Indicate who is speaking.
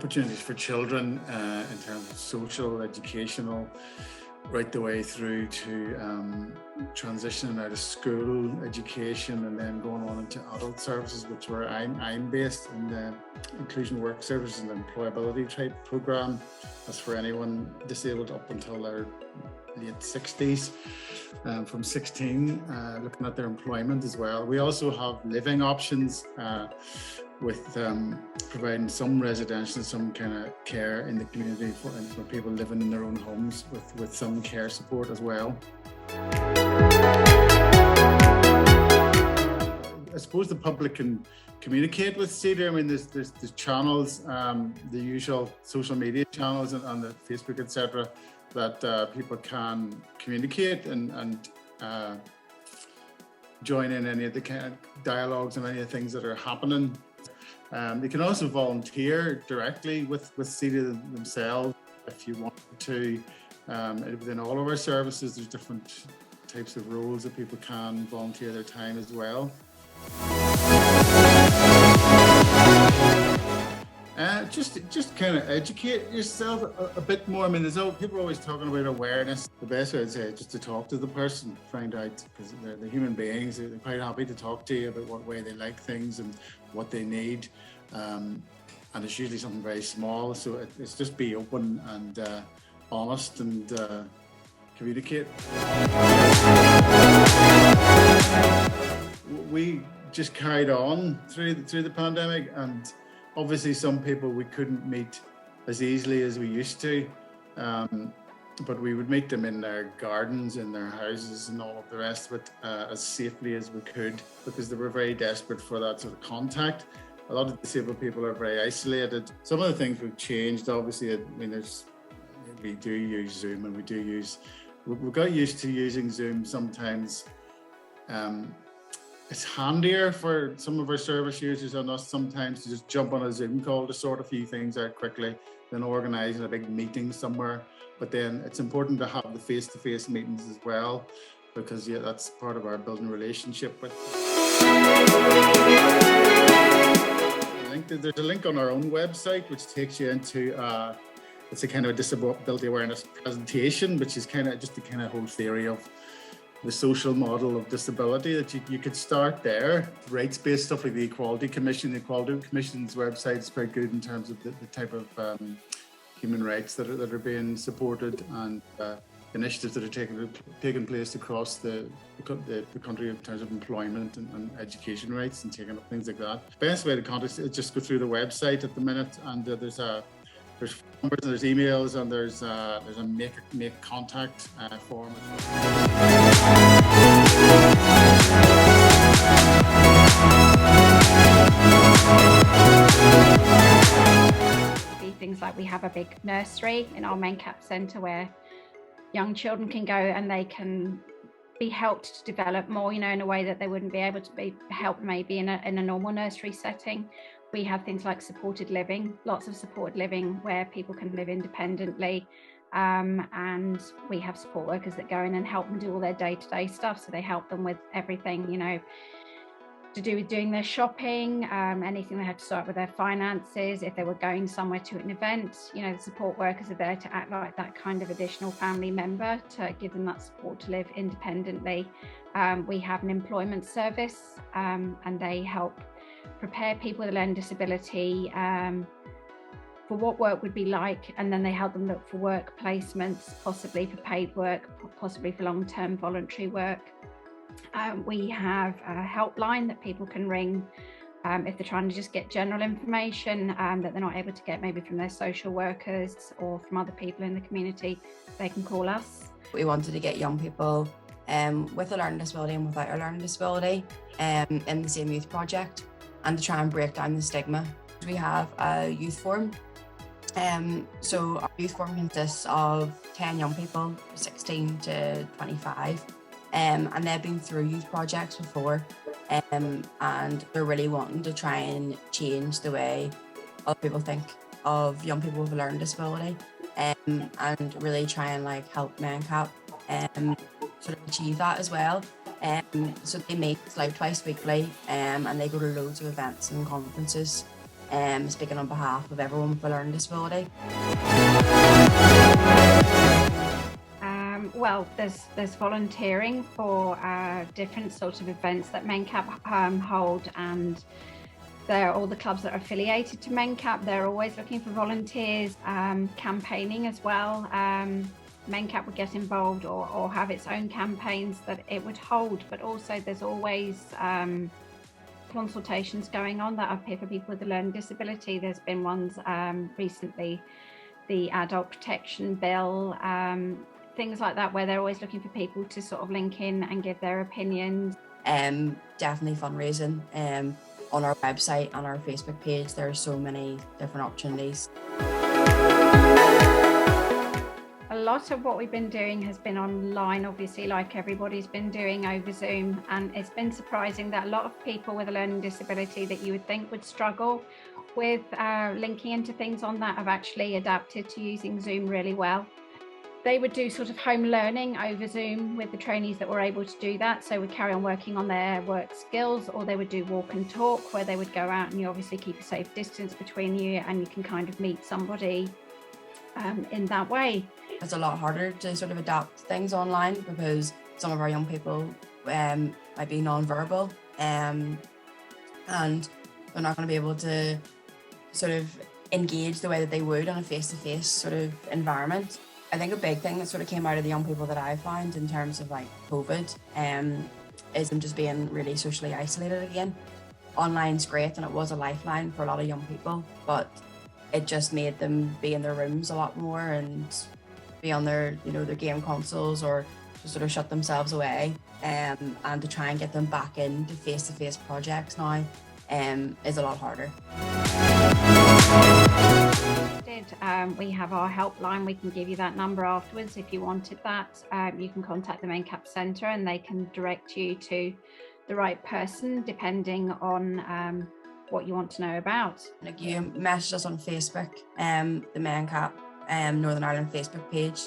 Speaker 1: opportunities for children in terms of social, educational, right the way through to transitioning out of school education and then going on into adult services, which where I'm based in the inclusion work services and employability type program. That's for anyone disabled up until their late 60s, from 16, looking at their employment as well. We also have living options with providing some residential and some kind of care in the community for people living in their own homes with some care support as well. I suppose the public can communicate with Cedar. I mean, there's channels, the usual social media channels on the Facebook, etc., that people can communicate and join in any of the kind of dialogues and any of the things that are happening. They can also volunteer directly with Cedar themselves if you want to. Within all of our services, there's different types of roles that people can volunteer their time as well. Just kind of educate yourself a bit more. I mean, people are always talking about awareness. The best way I'd say is just to talk to the person, find out, because they're human beings. They're quite happy to talk to you about what way they like things and what they need. And it's usually something very small. So it's just be open and honest and communicate. We just carried on through the pandemic, and obviously some people we couldn't meet as easily as we used to, but we would meet them in their gardens, in their houses and all of the rest of it as safely as we could, because they were very desperate for that sort of contact. A lot of disabled people are very isolated. Some of the things we've changed, obviously, I mean, we do use Zoom and we got used to using Zoom sometimes. It's handier for some of our service users and us sometimes to just jump on a Zoom call to sort a few things out quickly than organising a big meeting somewhere. But then it's important to have the face-to-face meetings as well, because that's part of our building relationship with. There's a link on our own website which takes you into it's a kind of a disability awareness presentation, which is kind of just the kind of whole theory of the social model of disability, that you could start there. Rights-based stuff like the Equality Commission. The Equality Commission's website is quite good in terms of the type of human rights that are being supported, and initiatives that are taking place across the country in terms of employment and education rights and taking up things like that. Best way to contact is just go through the website at the minute, and there's numbers, and there's emails, and there's a make contact form.
Speaker 2: Things like we have a big nursery in our Mencap centre where young children can go and they can be helped to develop more, in a way that they wouldn't be able to be helped maybe in a normal nursery setting. We have things like supported living, lots of supported living where people can live independently, and we have support workers that go in and help them do all their day-to-day stuff. So they help them with everything, to do with doing their shopping, anything they had to sort with their finances, if they were going somewhere to an event. The support workers are there to act like that kind of additional family member, to give them that support to live independently. We have an employment service, and they help prepare people with a learning disability for what work would be like, and then they help them look for work placements, possibly for paid work, possibly for long-term voluntary work. We have a helpline that people can ring if they're trying to just get general information that they're not able to get maybe from their social workers or from other people in the community. They can call us.
Speaker 3: We wanted to get young people with a learning disability and without a learning disability in the same youth project, and to try and break down the stigma. We have a youth forum. So our youth forum consists of 10 young people, 16 to 25. And they've been through youth projects before, and they're really wanting to try and change the way other people think of young people with a learning disability, and really try and help Mencap sort of achieve that as well. So they meet twice weekly, and they go to loads of events and conferences speaking on behalf of everyone with a learning disability.
Speaker 2: Well, there's volunteering for different sorts of events that Mencap hold, and all the clubs that are affiliated to Mencap, they're always looking for volunteers. Campaigning as well. Mencap would get involved or have its own campaigns that it would hold, but also there's always consultations going on that are for people with a learning disability. There's been ones recently, the Adult Protection Bill, things like that, where they're always looking for people to sort of link in and give their opinions.
Speaker 3: Definitely fundraising. On our website, on our Facebook page, there are so many different opportunities.
Speaker 2: A lot of what we've been doing has been online, obviously, like everybody's been doing over Zoom. And it's been surprising that a lot of people with a learning disability that you would think would struggle with linking into things on that have actually adapted to using Zoom really well. They would do sort of home learning over Zoom with the trainees that were able to do that. So would carry on working on their work skills, or they would do walk and talk, where they would go out and you obviously keep a safe distance between you and you can kind of meet somebody in that way.
Speaker 3: It's a lot harder to sort of adapt things online because some of our young people might be non-verbal and they're not going to be able to sort of engage the way that they would on a face-to-face sort of environment. I think a big thing that sort of came out of the young people that I found in terms of like COVID is them just being really socially isolated again. Online's great and it was a lifeline for a lot of young people, but it just made them be in their rooms a lot more and be on their, their game consoles or just sort of shut themselves away. And to try and get them back into face-to-face projects now is a lot harder.
Speaker 2: We have our helpline. We can give you that number afterwards if you wanted that. You can contact the Mencap Centre and they can direct you to the right person depending on what you want to know about.
Speaker 3: Like you message us on Facebook, the Mencap Northern Ireland Facebook page,